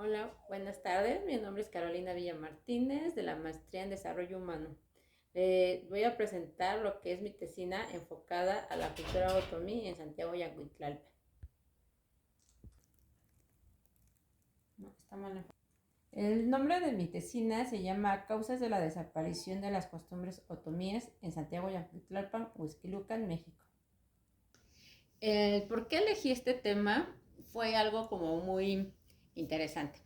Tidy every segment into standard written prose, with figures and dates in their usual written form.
Hola, buenas tardes. Mi nombre es Carolina Villa Martínez de la Maestría en Desarrollo Humano. Voy a presentar lo que es mi tesina enfocada a la cultura otomí en Santiago Yacuitlalpa. No, está mal enfocado. El nombre de mi tesina se llama Causas de la desaparición de las costumbres otomíes en Santiago Yacuitlalpan, Huixquilucan, México. El por qué elegí este tema fue algo como muy interesante.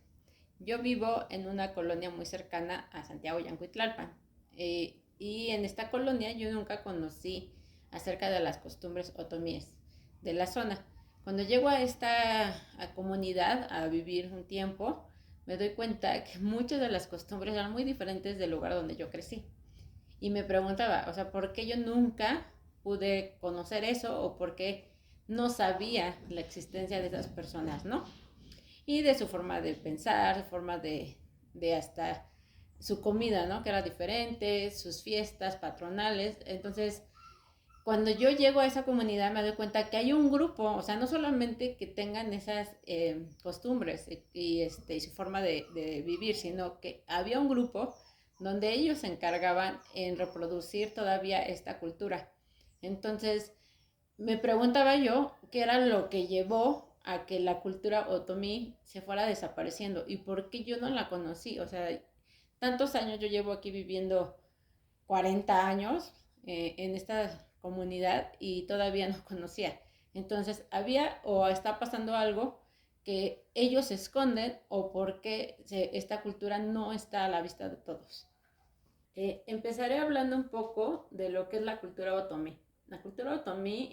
Yo vivo en una colonia muy cercana a Santiago Yancuitlalpan y en esta colonia yo nunca conocí acerca de las costumbres otomíes de la zona. Cuando llego a esta comunidad a vivir un tiempo, me doy cuenta que muchas de las costumbres eran muy diferentes del lugar donde yo crecí. Y me preguntaba, o sea, ¿por qué yo nunca pude conocer eso o por qué no sabía la existencia de esas personas, ¿no? Y de su forma de pensar, su forma de hasta su comida, ¿no? Que era diferente, sus fiestas patronales. Entonces, cuando yo llego a esa comunidad me doy cuenta que hay un grupo, o sea, no solamente que tengan esas costumbres y su forma de vivir, sino que había un grupo donde ellos se encargaban en reproducir todavía esta cultura. Entonces, me preguntaba yo qué era lo que llevó a que la cultura otomí se fuera desapareciendo y por qué yo no la conocí. O sea, tantos años yo llevo aquí viviendo 40 años en esta comunidad y todavía no conocía. Entonces, había o está pasando algo que ellos esconden o porque esta cultura no está a la vista de todos. Empezaré hablando un poco de lo que es la cultura otomí. La cultura otomí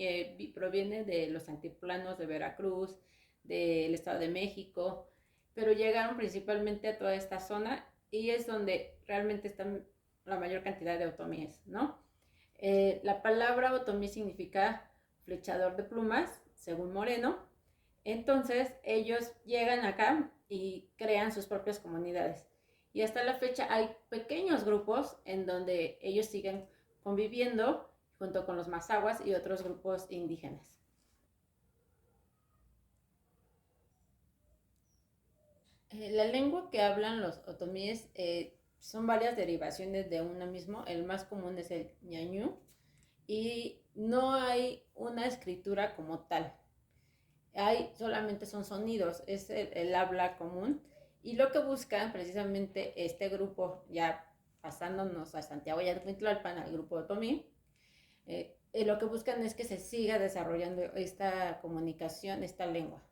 proviene de los altiplanos de Veracruz, del Estado de México, pero llegaron principalmente a toda esta zona y es donde realmente están la mayor cantidad de otomíes, ¿no? La palabra otomí significa flechador de plumas, según Moreno. Entonces ellos llegan acá y crean sus propias comunidades. Y hasta la fecha hay pequeños grupos en donde ellos siguen conviviendo junto con los mazahuas y otros grupos indígenas. La lengua que hablan los otomíes son varias derivaciones de uno mismo. El más común es el ñañú y no hay una escritura como tal. Hay solamente son sonidos, es el habla común. Y lo que buscan precisamente este grupo, ya pasándonos a Santiago y a Tlalpan, al grupo Otomí, lo que buscan es que se siga desarrollando esta comunicación, esta lengua.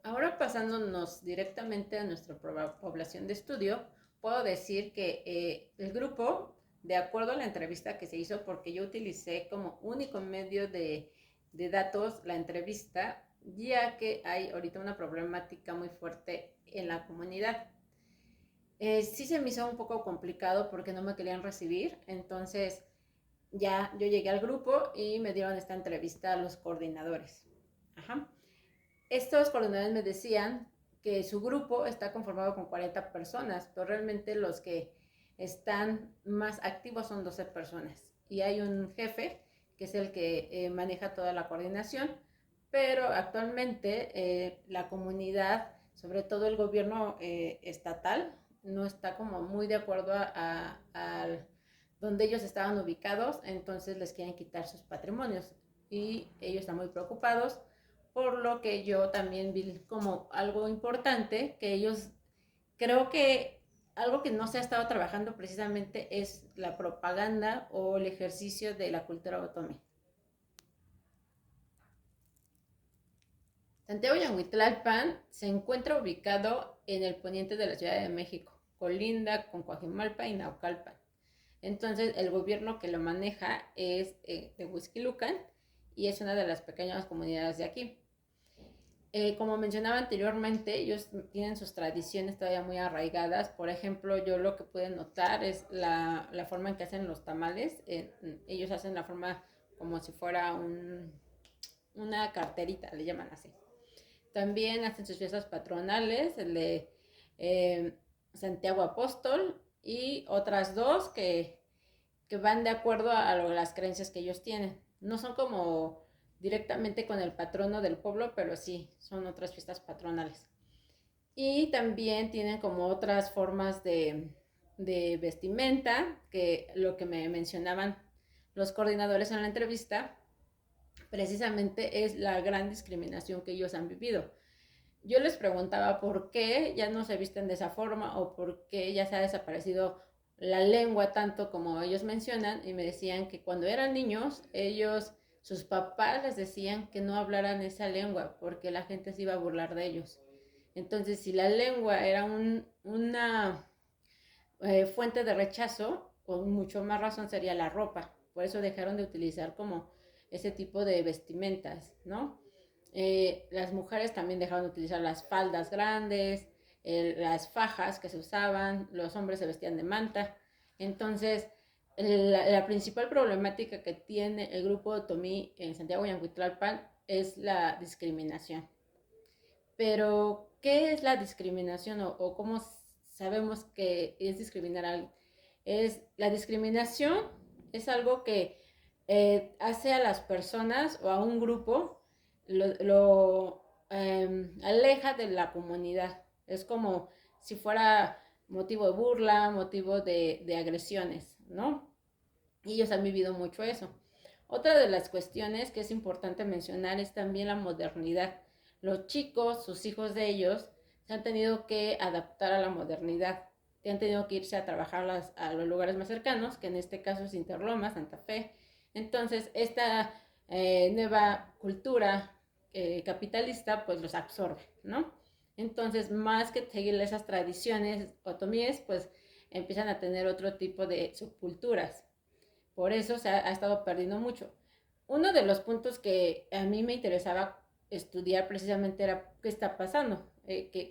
Ahora pasándonos directamente a nuestra población de estudio, puedo decir que el grupo, de acuerdo a la entrevista que se hizo, porque yo utilicé como único medio de datos la entrevista, ya que hay ahorita una problemática muy fuerte en la comunidad. Sí se me hizo un poco complicado porque no me querían recibir, entonces ya yo llegué al grupo y me dieron esta entrevista a los coordinadores. Ajá. Estos coordinadores me decían que su grupo está conformado con 40 personas, pero realmente los que están más activos son 12 personas. Y hay un jefe que es el que maneja toda la coordinación, pero actualmente la comunidad, sobre todo el gobierno estatal, no está como muy de acuerdo a donde ellos estaban ubicados, entonces les quieren quitar sus patrimonios y ellos están muy preocupados, por lo que yo también vi como algo importante que ellos, creo que algo que no se ha estado trabajando precisamente es la propaganda o el ejercicio de la cultura otomí. Santiago Yanguitlalpan se encuentra ubicado en el poniente de la Ciudad de México, colinda con Coajimalpa y Naucalpan. Entonces, el gobierno que lo maneja es de Huixquilucan y es una de las pequeñas comunidades de aquí. Como mencionaba anteriormente, ellos tienen sus tradiciones todavía muy arraigadas. Por ejemplo, yo lo que pude notar es la forma en que hacen los tamales. Ellos hacen la forma como si fuera una carterita, le llaman así. También hacen sus fiestas patronales, el de Santiago Apóstol y otras dos que van de acuerdo a las creencias que ellos tienen. No son como directamente con el patrono del pueblo, pero sí, son otras fiestas patronales. Y también tienen como otras formas de vestimenta, que lo que me mencionaban los coordinadores en la entrevista, precisamente es la gran discriminación que ellos han vivido. Yo les preguntaba por qué ya no se visten de esa forma o por qué ya se ha desaparecido la lengua tanto como ellos mencionan, y me decían que cuando eran niños, sus papás les decían que no hablaran esa lengua porque la gente se iba a burlar de ellos. Entonces, si la lengua era una fuente de rechazo, con mucho más razón sería la ropa. Por eso dejaron de utilizar como ese tipo de vestimentas, ¿no? Las mujeres también dejaron de utilizar las faldas grandes, las fajas que se usaban, los hombres se vestían de manta. Entonces, la principal problemática que tiene el grupo Otomí en Santiago Yancuitlalpan es la discriminación. Pero, ¿qué es la discriminación o cómo sabemos que es discriminar a alguien? La discriminación es algo que hace a las personas o a un grupo, aleja de la comunidad. Es como si fuera motivo de burla, motivo de agresiones, ¿no? Y ellos han vivido mucho eso. Otra de las cuestiones que es importante mencionar es también la modernidad. Los chicos, sus hijos de ellos, se han tenido que adaptar a la modernidad. Han tenido que irse a trabajar a los lugares más cercanos, que en este caso es Interlomas, Santa Fe. Entonces, esta nueva cultura capitalista, pues los absorbe, ¿no? Entonces, más que seguir esas tradiciones otomíes, pues empiezan a tener otro tipo de subculturas. Por eso ha estado perdiendo mucho. Uno de los puntos que a mí me interesaba estudiar precisamente era qué está pasando,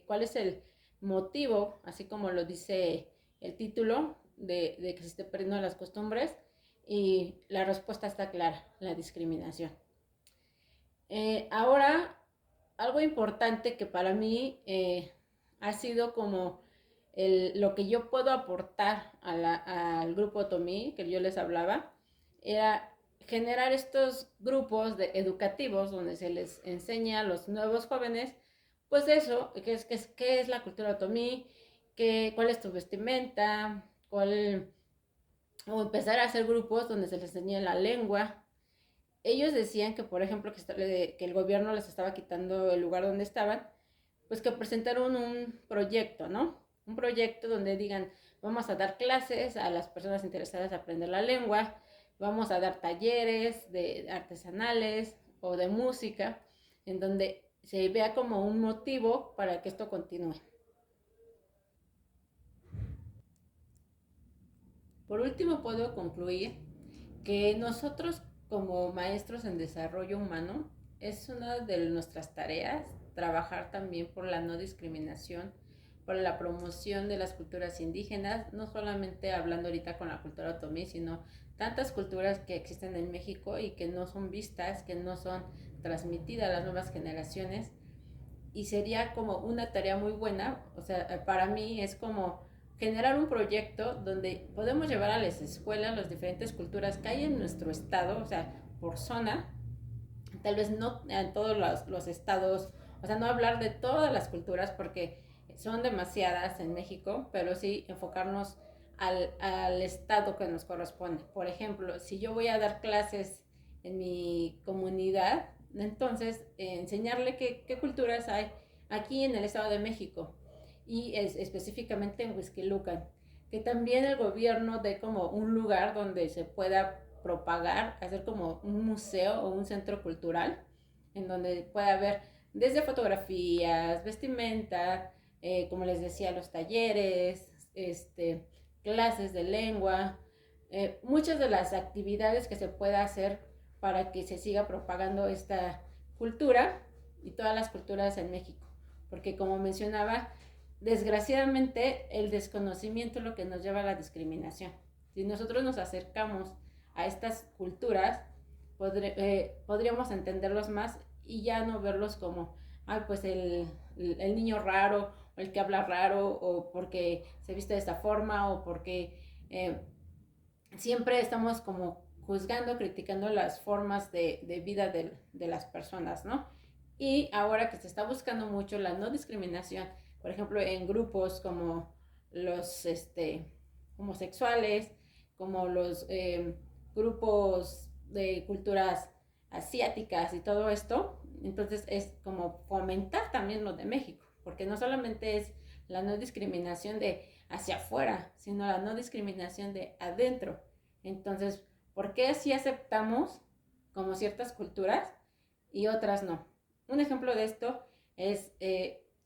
cuál es el motivo, así como lo dice el título, de que se esté perdiendo las costumbres, y la respuesta está clara: la discriminación. Ahora, algo importante que para mí ha sido como lo que yo puedo aportar al grupo Otomí, que yo les hablaba, era generar estos grupos educativos donde se les enseña a los nuevos jóvenes, pues eso, qué es la cultura Otomí, cuál es tu vestimenta, o empezar a hacer grupos donde se les enseñe la lengua. Ellos decían que, por ejemplo, que el gobierno les estaba quitando el lugar donde estaban, pues que presentaron un proyecto, ¿no? Un proyecto donde digan: vamos a dar clases a las personas interesadas en aprender la lengua, vamos a dar talleres de artesanales o de música, en donde se vea como un motivo para que esto continúe. Por último, puedo concluir que nosotros, como maestros en desarrollo humano, es una de nuestras tareas trabajar también por la no discriminación, por la promoción de las culturas indígenas, no solamente hablando ahorita con la cultura otomí, sino tantas culturas que existen en México y que no son vistas, que no son transmitidas a las nuevas generaciones. Y sería como una tarea muy buena, o sea, para mí es como generar un proyecto donde podemos llevar a las escuelas las diferentes culturas que hay en nuestro estado, o sea, por zona, tal vez no en todos los estados, o sea, no hablar de todas las culturas porque son demasiadas en México, pero sí enfocarnos al estado que nos corresponde. Por ejemplo, si yo voy a dar clases en mi comunidad, entonces enseñarle qué culturas hay aquí en el Estado de México y específicamente en Huixquilucan, que también el gobierno dé como un lugar donde se pueda propagar, hacer como un museo o un centro cultural en donde pueda haber desde fotografías, vestimenta, como les decía, los talleres, clases de lengua, muchas de las actividades que se pueda hacer para que se siga propagando esta cultura y todas las culturas en México. Porque como mencionaba, desgraciadamente el desconocimiento es lo que nos lleva a la discriminación. Si nosotros nos acercamos a estas culturas, podríamos entenderlos más y ya no verlos como, ay, pues el niño raro, o el que habla raro, o porque se viste de esta forma, o porque siempre estamos como juzgando, criticando las formas de vida de las personas, ¿no? Y ahora que se está buscando mucho la no discriminación por ejemplo, en grupos como los homosexuales, como los grupos de culturas asiáticas y todo esto. Entonces es como fomentar también lo de México, porque no solamente es la no discriminación de hacia afuera, sino la no discriminación de adentro. Entonces, ¿por qué si aceptamos como ciertas culturas y otras no? Un ejemplo de esto es,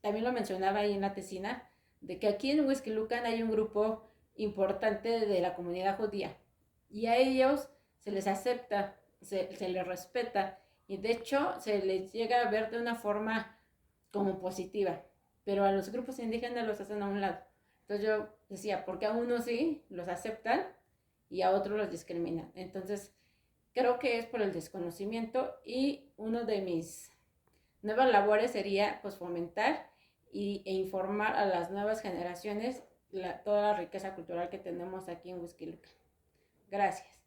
también lo mencionaba ahí en la tesina, de que aquí en Huixquilucan hay un grupo importante de la comunidad judía y a ellos se les acepta, se les respeta y de hecho se les llega a ver de una forma como positiva, pero a los grupos indígenas los hacen a un lado. Entonces yo decía, ¿por qué a unos sí los aceptan y a otros los discriminan? Entonces creo que es por el desconocimiento y uno de mis nuevas labores sería pues fomentar e informar a las nuevas generaciones toda la riqueza cultural que tenemos aquí en Huixquilucan. Gracias.